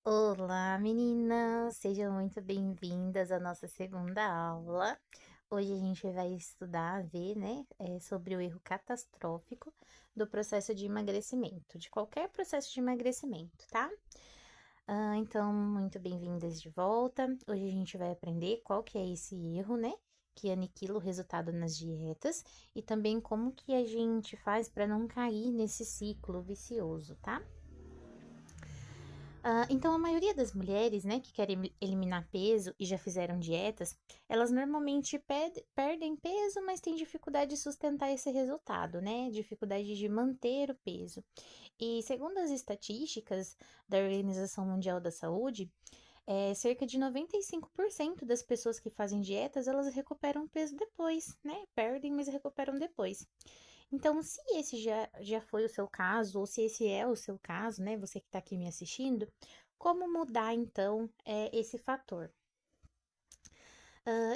Olá, meninas! Sejam muito bem-vindas à nossa segunda aula. Hoje a gente vai estudar, ver, né, sobre o erro catastrófico do processo de emagrecimento, de qualquer processo de emagrecimento, tá? Então, muito bem-vindas de volta. Hoje a gente vai aprender qual que é esse erro, né, que aniquila o resultado nas dietas e também como que a gente faz para não cair nesse ciclo vicioso, tá? Então, a maioria das mulheres, né, que querem eliminar peso e já fizeram dietas, elas normalmente perdem peso, mas têm dificuldade de sustentar esse resultado, né? Dificuldade de manter o peso. E segundo as estatísticas da Organização Mundial da Saúde, cerca de 95% das pessoas que fazem dietas, elas recuperam peso depois, né? Perdem, mas recuperam depois. Então, se esse já foi o seu caso, ou se esse é o seu caso, né, você que está aqui me assistindo, como mudar então esse fator?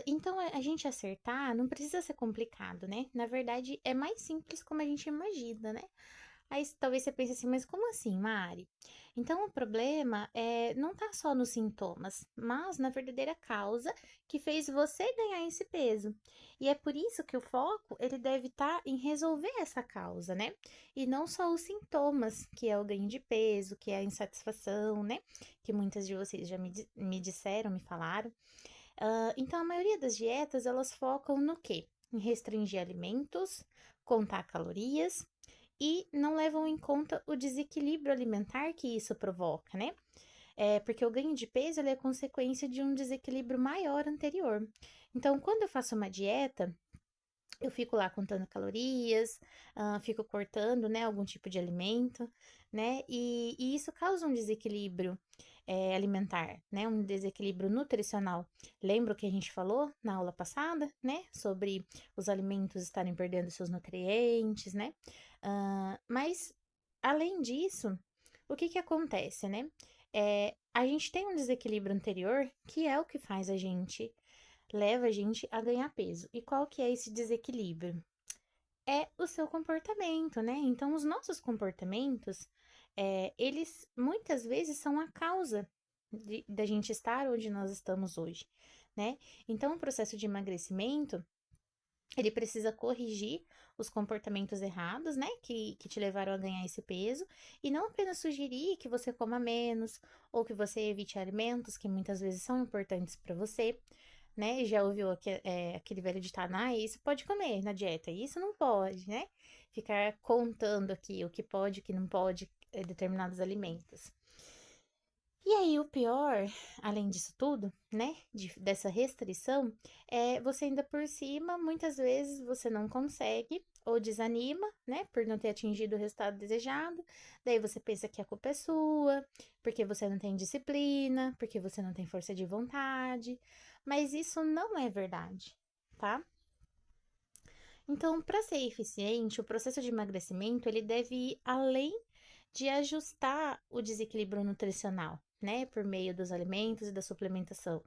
Então, a gente acertar não precisa ser complicado, né? Na verdade, é mais simples como a gente imagina, né? Aí talvez você pense assim, mas como assim, Mari? Então o problema não tá só nos sintomas, mas na verdadeira causa que fez você ganhar esse peso. E é por isso que o foco ele deve estar em resolver essa causa, né? E não só os sintomas, que é o ganho de peso, que é a insatisfação, né? Que muitas de vocês já me disseram, me falaram. Então a maioria das dietas elas focam no quê? Em restringir alimentos, contar calorias e não levam em conta o desequilíbrio alimentar que isso provoca, né? Porque o ganho de peso ele é consequência de um desequilíbrio maior anterior. Então, quando eu faço uma dieta, eu fico lá contando calorias, fico cortando, né, algum tipo de alimento, né, e isso causa um desequilíbrio alimentar, né, um desequilíbrio nutricional. Lembra o que a gente falou na aula passada, né, sobre os alimentos estarem perdendo seus nutrientes, né? Mas, além disso, o que que acontece, né? A gente tem um desequilíbrio anterior que é o que faz leva a gente a ganhar peso. E qual que é esse desequilíbrio? É o seu comportamento, né? Então, os nossos comportamentos, eles muitas vezes são a causa da gente estar onde nós estamos hoje, né? Então, o processo de emagrecimento, ele precisa corrigir os comportamentos errados, né? Que te levaram a ganhar esse peso, e não apenas sugerir que você coma menos ou que você evite alimentos que muitas vezes são importantes para você, né? Já ouviu aquele velho ditado, isso pode comer na dieta, isso não pode, né? Ficar contando aqui o que pode, o que não pode, determinados alimentos. E aí, o pior, além disso tudo, né, dessa restrição, é você ainda por cima, muitas vezes você não consegue ou desanima, né, por não ter atingido o resultado desejado. Daí você pensa que a culpa é sua, porque você não tem disciplina, porque você não tem força de vontade. Mas isso não é verdade, tá? Então, para ser eficiente, o processo de emagrecimento ele deve ir além de ajustar o desequilíbrio nutricional, né, por meio dos alimentos e da suplementação.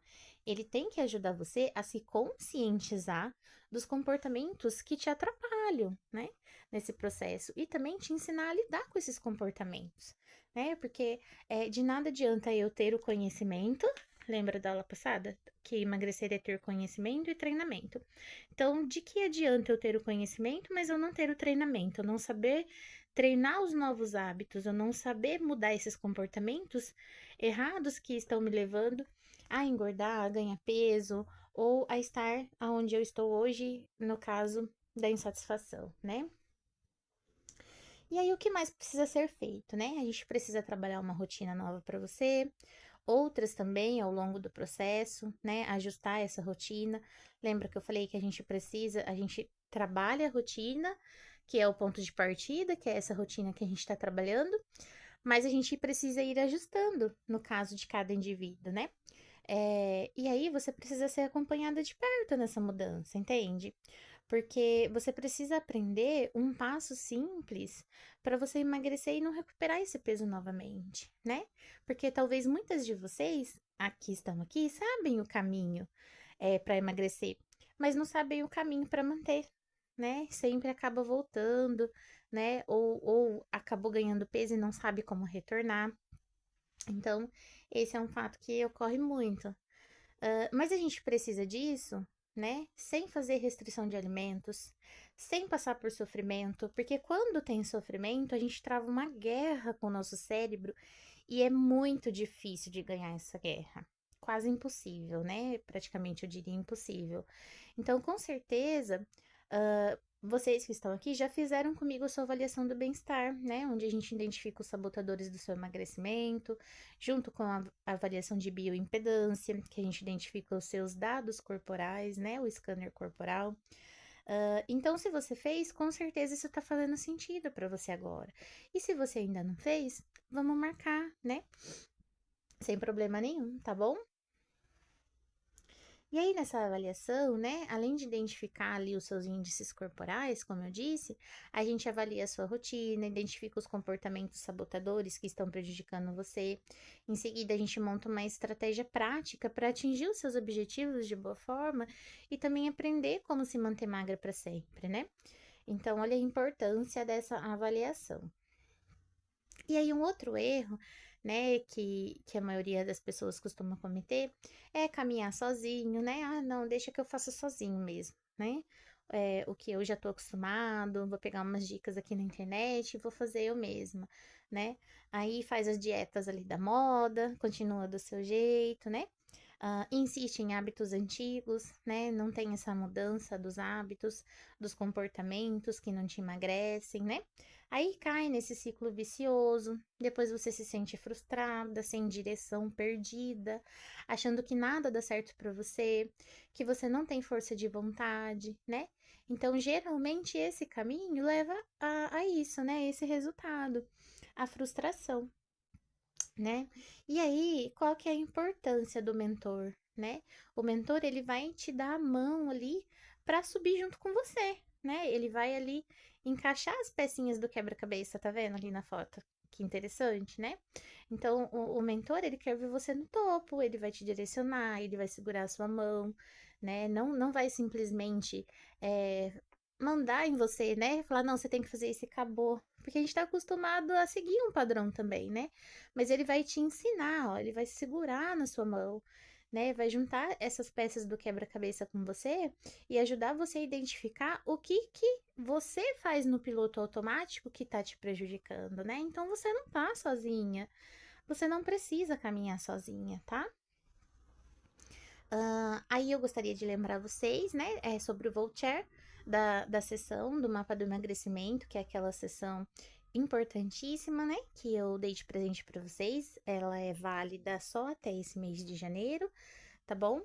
Ele tem que ajudar você a se conscientizar dos comportamentos que te atrapalham, né, nesse processo e também te ensinar a lidar com esses comportamentos, né, porque de nada adianta eu ter o conhecimento. Lembra da aula passada? Que emagrecer é ter conhecimento e treinamento. Então, de que adianta eu ter o conhecimento, mas eu não ter o treinamento, eu não saber treinar os novos hábitos, eu não saber mudar esses comportamentos errados que estão me levando a engordar, a ganhar peso ou a estar aonde eu estou hoje, no caso da insatisfação, né? E aí, o que mais precisa ser feito, né? A gente precisa trabalhar uma rotina nova para você, outras também ao longo do processo, né? Ajustar essa rotina. Lembra que eu falei que a gente trabalha a rotina, que é o ponto de partida, que é essa rotina que a gente está trabalhando, mas a gente precisa ir ajustando no caso de cada indivíduo, né? E aí você precisa ser acompanhada de perto nessa mudança, entende? Porque você precisa aprender um passo simples para você emagrecer e não recuperar esse peso novamente, né? Porque talvez muitas de vocês estão aqui sabem o caminho para emagrecer, mas não sabem o caminho para manter, né? Sempre acaba voltando, né? Ou acabou ganhando peso e não sabe como retornar. Então, esse é um fato que ocorre muito. Mas a gente precisa disso, né? Sem fazer restrição de alimentos, sem passar por sofrimento, porque quando tem sofrimento, a gente trava uma guerra com o nosso cérebro e é muito difícil de ganhar essa guerra. Quase impossível, né? Praticamente eu diria impossível. Então, com certeza, vocês que estão aqui já fizeram comigo a sua avaliação do bem-estar, né? Onde a gente identifica os sabotadores do seu emagrecimento, junto com a avaliação de bioimpedância, que a gente identifica os seus dados corporais, né? O scanner corporal. Então, se você fez, com certeza isso está fazendo sentido para você agora. E se você ainda não fez, vamos marcar, né? Sem problema nenhum, tá bom? E aí, nessa avaliação, né, além de identificar ali os seus índices corporais, como eu disse, a gente avalia a sua rotina, identifica os comportamentos sabotadores que estão prejudicando você. Em seguida, a gente monta uma estratégia prática para atingir os seus objetivos de boa forma e também aprender como se manter magra para sempre, né? Então, olha a importância dessa avaliação. E aí, um outro erro, né, que a maioria das pessoas costuma cometer é caminhar sozinho, né? Ah, não, deixa que eu faça sozinho mesmo, né? O que eu já tô acostumado, vou pegar umas dicas aqui na internet e vou fazer eu mesma, né? Aí faz as dietas ali da moda, continua do seu jeito, né? Insiste em hábitos antigos, né? Não tem essa mudança dos hábitos, dos comportamentos que não te emagrecem, né? Aí cai nesse ciclo vicioso, depois você se sente frustrada, sem direção, perdida, achando que nada dá certo para você, que você não tem força de vontade, né? Então, geralmente, esse caminho leva a isso, né? Esse resultado, a frustração, né? E aí, qual que é a importância do mentor, né? O mentor, ele vai te dar a mão ali para subir junto com você, né? Ele vai ali encaixar as pecinhas do quebra-cabeça, tá vendo ali na foto? Que interessante, né? Então, o mentor, ele quer ver você no topo, ele vai te direcionar, ele vai segurar a sua mão, né? Não vai simplesmente mandar em você, né? Falar, não, você tem que fazer isso e acabou. Porque a gente tá acostumado a seguir um padrão também, né? Mas ele vai te ensinar, ó, ele vai segurar na sua mão, né? Vai juntar essas peças do quebra-cabeça com você e ajudar você a identificar o que você faz no piloto automático que tá te prejudicando, né? Então você não tá sozinha. Você não precisa caminhar sozinha, tá? Aí eu gostaria de lembrar vocês, né, sobre o voucher da sessão do mapa do emagrecimento, que é aquela sessão importantíssima, né, que eu dei de presente para vocês. Ela é válida só até esse mês de janeiro, tá bom?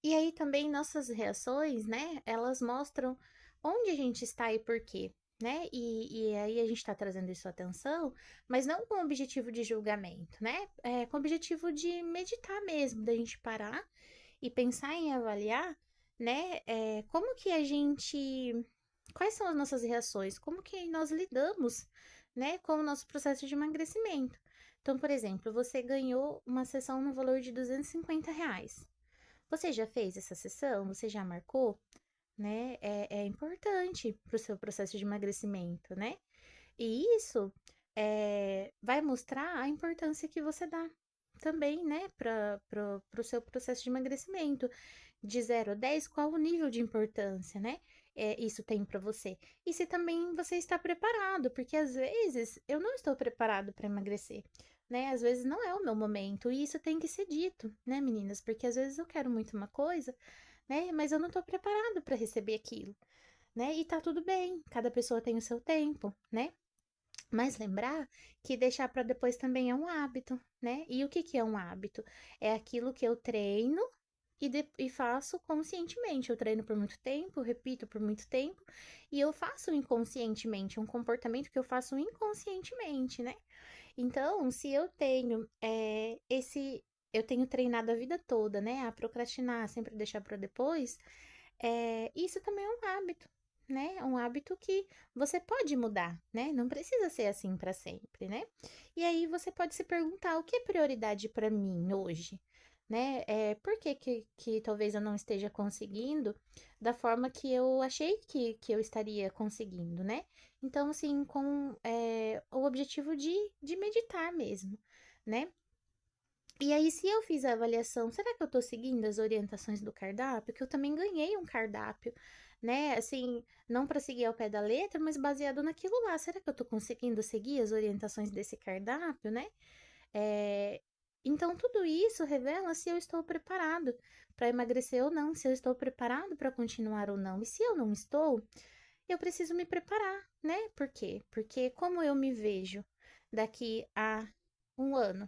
E aí também nossas reações, né, elas mostram onde a gente está e por quê, né? E aí a gente está trazendo isso à atenção, mas não com o objetivo de julgamento, né? Com o objetivo de meditar mesmo, da gente parar e pensar em avaliar, né? Como que a gente. Quais são as nossas reações? Como que nós lidamos, né, com o nosso processo de emagrecimento? Então, por exemplo, você ganhou uma sessão no valor de R$ 250. Você já fez essa sessão? Você já marcou? Né? É importante para o seu processo de emagrecimento, né? E isso vai mostrar a importância que você dá também, né, para o seu processo de emagrecimento. De 0 a 10, qual o nível de importância, né? Isso tem para você. E se também você está preparado, porque às vezes eu não estou preparado para emagrecer, né? Às vezes não é o meu momento, e isso tem que ser dito, né, meninas? Porque às vezes eu quero muito uma coisa, né? Mas eu não estou preparado para receber aquilo, né? E tá tudo bem, cada pessoa tem o seu tempo, né? Mas lembrar que deixar para depois também é um hábito, né? E o que que é um hábito? É aquilo que eu treino e faço conscientemente. Eu treino por muito tempo, repito por muito tempo, e eu faço inconscientemente, é um comportamento que eu faço inconscientemente, né? Então, se eu tenho eu tenho treinado a vida toda, né? A procrastinar, sempre deixar para depois, isso também é um hábito, né? É um hábito que você pode mudar, né? Não precisa ser assim para sempre, né? E aí você pode se perguntar: o que é prioridade para mim hoje? né? Por que talvez eu não esteja conseguindo da forma que eu achei que eu estaria conseguindo, né? Então, assim, com o objetivo de meditar mesmo, né? E aí, se eu fiz a avaliação, será que eu tô seguindo as orientações do cardápio? Que eu também ganhei um cardápio, né? Assim, não para seguir ao pé da letra, mas baseado naquilo lá. Será que eu tô conseguindo seguir as orientações desse cardápio, né? É, Então, tudo isso revela se eu estou preparado para emagrecer ou não, se eu estou preparado para continuar ou não. E se eu não estou, eu preciso me preparar, né? Por quê? Porque como eu me vejo daqui a um ano,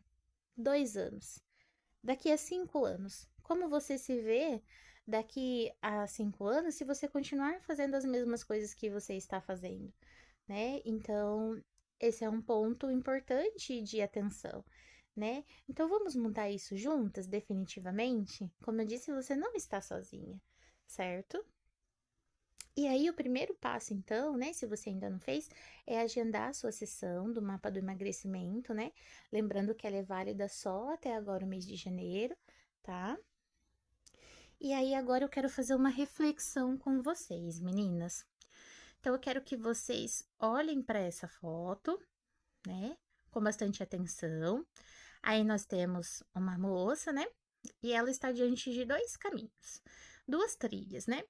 2 anos, daqui a 5 anos, como você se vê daqui a 5 anos se você continuar fazendo as mesmas coisas que você está fazendo, né? Então, esse é um ponto importante de atenção, né? Então, vamos montar isso juntas, definitivamente? Como eu disse, você não está sozinha, certo? E aí, o primeiro passo, então, né, se você ainda não fez, é agendar a sua sessão do mapa do emagrecimento, né? Lembrando que ela é válida só até agora o mês de janeiro, tá? E aí, agora eu quero fazer uma reflexão com vocês, meninas. Então, eu quero que vocês olhem para essa foto, né, com bastante atenção. Aí, nós temos uma moça, né, e ela está diante de dois caminhos, duas trilhas, né?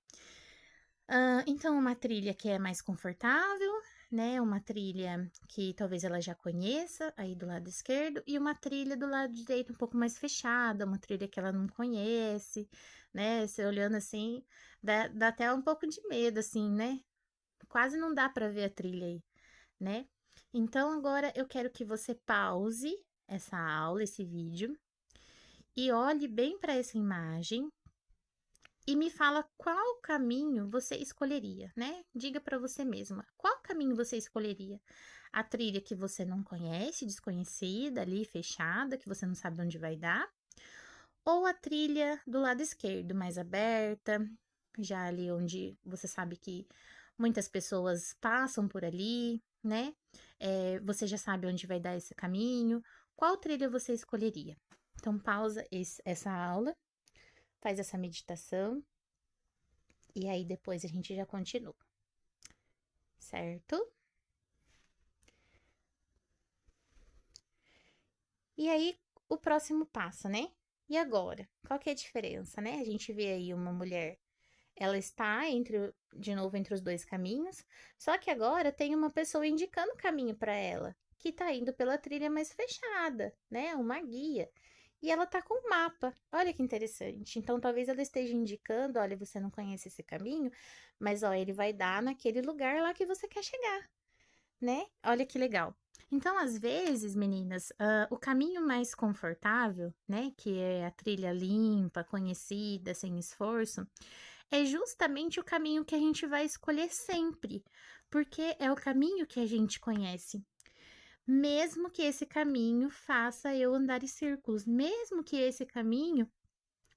Então, uma trilha que é mais confortável, né? Uma trilha que talvez ela já conheça, aí do lado esquerdo, e uma trilha do lado direito um pouco mais fechada, uma trilha que ela não conhece, né? Você olhando assim, dá até um pouco de medo, assim, né? Quase não dá para ver a trilha aí, né? Então, agora eu quero que você pause essa aula, esse vídeo, e olhe bem para essa imagem e me fala qual caminho você escolheria, né? Diga para você mesma, qual caminho você escolheria? A trilha que você não conhece, desconhecida, ali fechada, que você não sabe onde vai dar, ou a trilha do lado esquerdo, mais aberta, já ali onde você sabe que muitas pessoas passam por ali, né? Você já sabe onde vai dar esse caminho. Qual trilha você escolheria? Então, pausa essa aula, faz essa meditação e aí depois a gente já continua, certo? E aí o próximo passo, né? E agora? Qual que é a diferença, né? A gente vê aí uma mulher, ela está de novo entre os dois caminhos, só que agora tem uma pessoa indicando o caminho para ela, que tá indo pela trilha mais fechada, né? Uma guia. E ela tá com um mapa. Olha que interessante. Então, talvez ela esteja indicando, olha, você não conhece esse caminho, mas ó, ele vai dar naquele lugar lá que você quer chegar, né? Olha que legal. Então, às vezes, meninas, o caminho mais confortável, né, que é a trilha limpa, conhecida, sem esforço, é justamente o caminho que a gente vai escolher sempre, porque é o caminho que a gente conhece. Mesmo que esse caminho faça eu andar em círculos, mesmo que esse caminho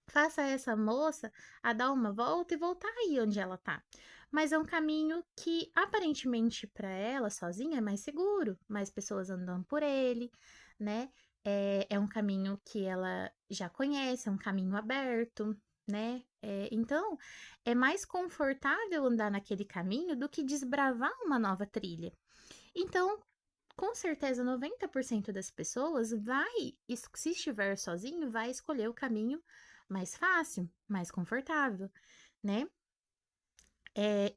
faça essa moça a dar uma volta e voltar aí onde ela tá. Mas é um caminho que aparentemente para ela sozinha é mais seguro, mais pessoas andam por ele, né? É um caminho que ela já conhece, é um caminho aberto, né? Então, é mais confortável andar naquele caminho do que desbravar uma nova trilha. Então, com certeza, 90% das pessoas se estiver sozinho, vai escolher o caminho mais fácil, mais confortável, né?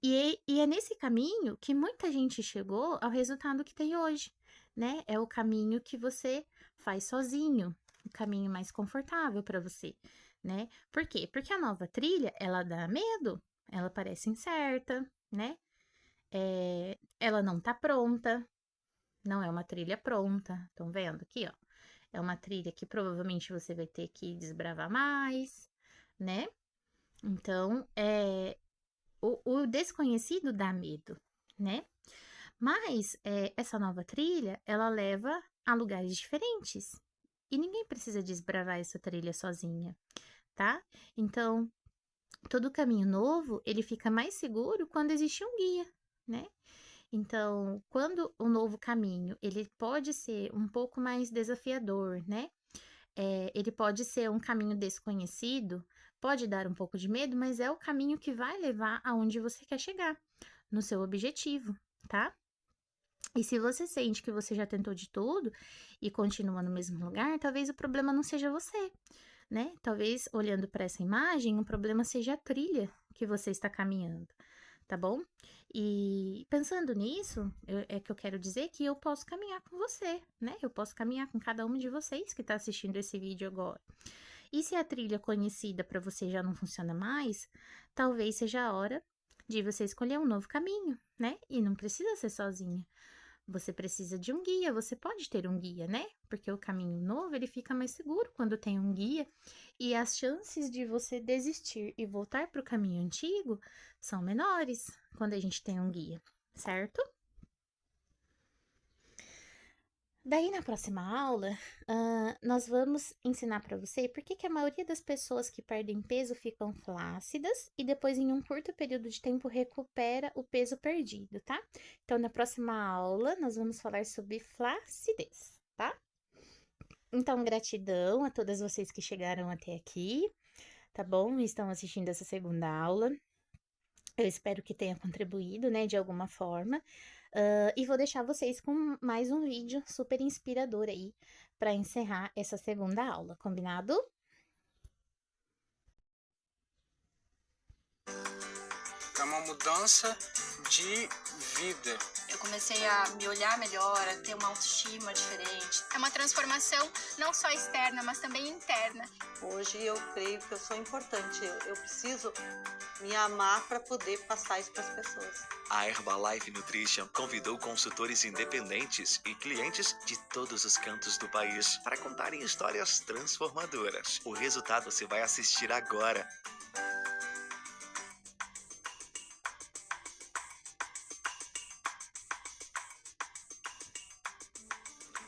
E é nesse caminho que muita gente chegou ao resultado que tem hoje, né? É o caminho que você faz sozinho, o caminho mais confortável para você, né? Por quê? Porque a nova trilha, ela dá medo, ela parece incerta, né? Ela não tá pronta, não é uma trilha pronta. Estão vendo aqui, ó? É uma trilha que provavelmente você vai ter que desbravar mais, né? Então, o desconhecido dá medo, né? Mas essa nova trilha, ela leva a lugares diferentes. E ninguém precisa desbravar essa trilha sozinha, tá? Então, todo caminho novo, ele fica mais seguro quando existe um guia, né? Então, quando o novo caminho, ele pode ser um pouco mais desafiador, né? Ele pode ser um caminho desconhecido, pode dar um pouco de medo, mas é o caminho que vai levar aonde você quer chegar, no seu objetivo, tá? E se você sente que você já tentou de tudo e continua no mesmo lugar, talvez o problema não seja você, né? Talvez olhando para essa imagem, o problema seja a trilha que você está caminhando, tá bom? E pensando nisso, é que eu quero dizer que eu posso caminhar com você, né? Eu posso caminhar com cada um de vocês que está assistindo esse vídeo agora. E se a trilha conhecida para você já não funciona mais, talvez seja a hora de você escolher um novo caminho, né? E não precisa ser sozinha. Você precisa de um guia, você pode ter um guia, né? Porque o caminho novo, ele fica mais seguro quando tem um guia, e as chances de você desistir e voltar para o caminho antigo são menores quando a gente tem um guia, certo? Daí, na próxima aula, nós vamos ensinar para você por que a maioria das pessoas que perdem peso ficam flácidas e depois, em um curto período de tempo, recupera o peso perdido, tá? Então, na próxima aula, nós vamos falar sobre flacidez, tá? Então, gratidão a todas vocês que chegaram até aqui, tá bom? E estão assistindo essa segunda aula. Eu espero que tenha contribuído, né, de alguma forma. E vou deixar vocês com mais um vídeo super inspirador aí para encerrar essa segunda aula, combinado? É uma mudança de vida. Eu comecei a me olhar melhor, a ter uma autoestima diferente. É uma transformação não só externa, mas também interna. Hoje eu creio que eu sou importante. Eu preciso me amar para poder passar isso para as pessoas. A Herbalife Nutrition convidou consultores independentes e clientes de todos os cantos do país para contarem histórias transformadoras. O resultado você vai assistir agora.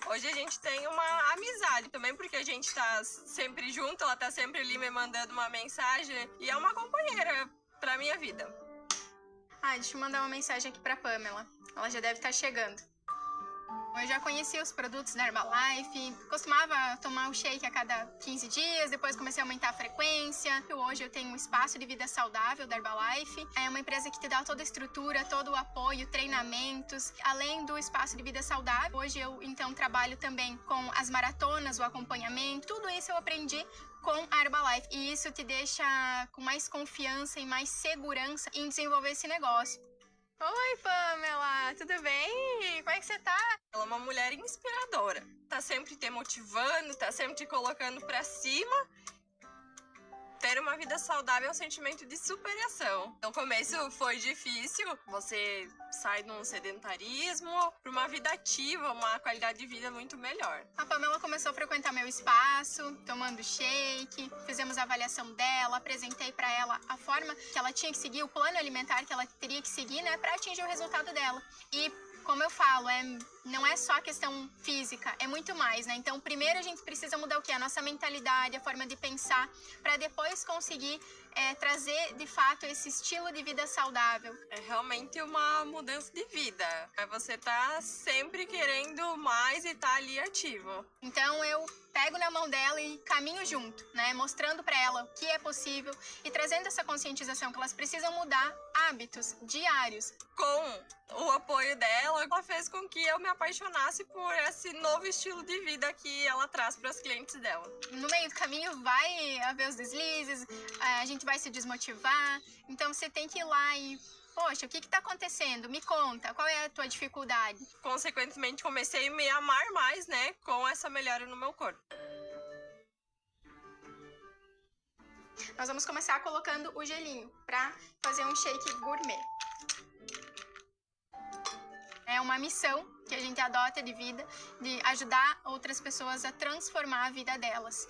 Hoje a gente tem uma amizade também, porque a gente tá sempre junto, ela tá sempre ali me mandando uma mensagem e é uma companheira pra minha vida. Deixa eu mandar uma mensagem aqui pra Pamela. Ela já deve estar chegando. Eu já conhecia os produtos da Herbalife, costumava tomar o shake a cada 15 dias, depois comecei a aumentar a frequência. Hoje eu tenho um espaço de vida saudável da Herbalife. É uma empresa que te dá toda a estrutura, todo o apoio, treinamentos, além do espaço de vida saudável. Hoje eu, então, trabalho também com as maratonas, o acompanhamento. Tudo isso eu aprendi com a Herbalife. E isso te deixa com mais confiança e mais segurança em desenvolver esse negócio. Oi, Pamela, tudo bem? Como é que você tá? Ela é uma mulher inspiradora. Tá sempre te motivando, tá sempre te colocando pra cima. Ter uma vida saudável é um sentimento de superação. No começo foi difícil, você sai de um sedentarismo para uma vida ativa, uma qualidade de vida muito melhor. A Pamela começou a frequentar meu espaço, tomando shake, fizemos a avaliação dela, apresentei para ela a forma que ela tinha que seguir, o plano alimentar que ela teria que seguir, né, para atingir o resultado dela. E como eu falo, não é só a questão física, é muito mais, né? Então, primeiro a gente precisa mudar o quê? A nossa mentalidade, a forma de pensar, para depois conseguir trazer, de fato, esse estilo de vida saudável. É realmente uma mudança de vida. Você tá sempre querendo mais e tá ali ativo. Então, eu pego na mão dela e caminho junto, né? Mostrando para ela o que é possível e trazendo essa conscientização que elas precisam mudar hábitos diários. Com o apoio dela, ela fez com que eu me apaixonasse por esse novo estilo de vida que ela traz para as clientes dela. No meio do caminho vai haver os deslizes, a gente vai se desmotivar, então você tem que ir lá e... Poxa, o que está acontecendo? Me conta, qual é a tua dificuldade? Consequentemente, comecei a me amar mais, né, com essa melhora no meu corpo. Nós vamos começar colocando o gelinho para fazer um shake gourmet. É uma missão que a gente adota de vida, de ajudar outras pessoas a transformar a vida delas.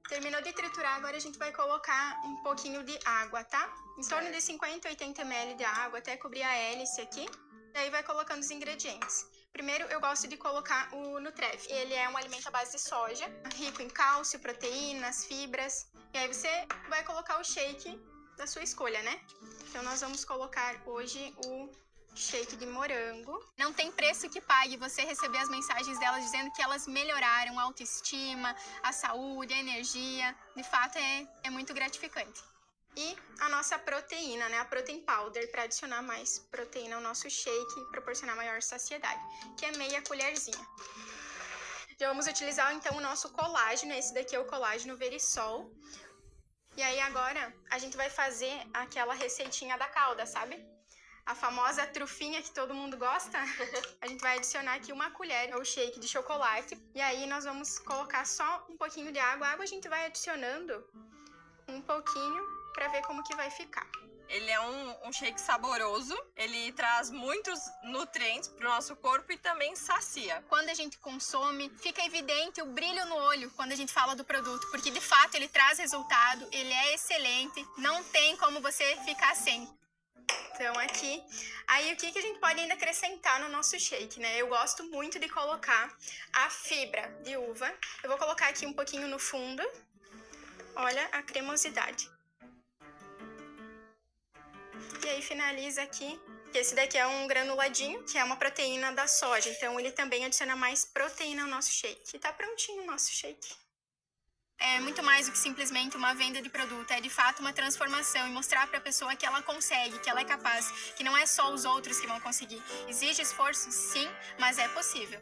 Terminou de triturar, agora a gente vai colocar um pouquinho de água, tá? Em torno de 50 a 80 ml de água, até cobrir a hélice aqui. E aí vai colocando os ingredientes. Primeiro, eu gosto de colocar o Nutref. Ele é um alimento à base de soja, rico em cálcio, proteínas, fibras. E aí você vai colocar o shake da sua escolha, né? Então, nós vamos colocar hoje o shake de morango. Não tem preço que pague você receber as mensagens delas dizendo que elas melhoraram a autoestima, a saúde, a energia. De fato, é muito gratificante. E a nossa proteína, né? A protein powder, para adicionar mais proteína ao nosso shake e proporcionar maior saciedade, que é meia colherzinha. Já vamos utilizar, então, o nosso colágeno. Esse daqui é o colágeno Verisol. E aí, agora, a gente vai fazer aquela receitinha da calda, sabe? A famosa trufinha que todo mundo gosta. A gente vai adicionar aqui uma colher ao shake de chocolate. E aí, nós vamos colocar só um pouquinho de água. A água a gente vai adicionando um pouquinho para ver como que vai ficar. Ele é um shake saboroso, ele traz muitos nutrientes pro nosso corpo e também sacia. Quando a gente consome, fica evidente o brilho no olho quando a gente fala do produto, porque de fato ele traz resultado, ele é excelente, não tem como você ficar sem. Então aqui, aí o que a gente pode ainda acrescentar no nosso shake, né? Eu gosto muito de colocar a fibra de uva. Eu vou colocar aqui um pouquinho no fundo. Olha a cremosidade. E aí finaliza aqui, que esse daqui é um granuladinho, que é uma proteína da soja. Então ele também adiciona mais proteína ao nosso shake. E tá prontinho o nosso shake. É muito mais do que simplesmente uma venda de produto, é de fato uma transformação e mostrar para a pessoa que ela consegue, que ela é capaz, que não é só os outros que vão conseguir. Exige esforço, sim, mas é possível.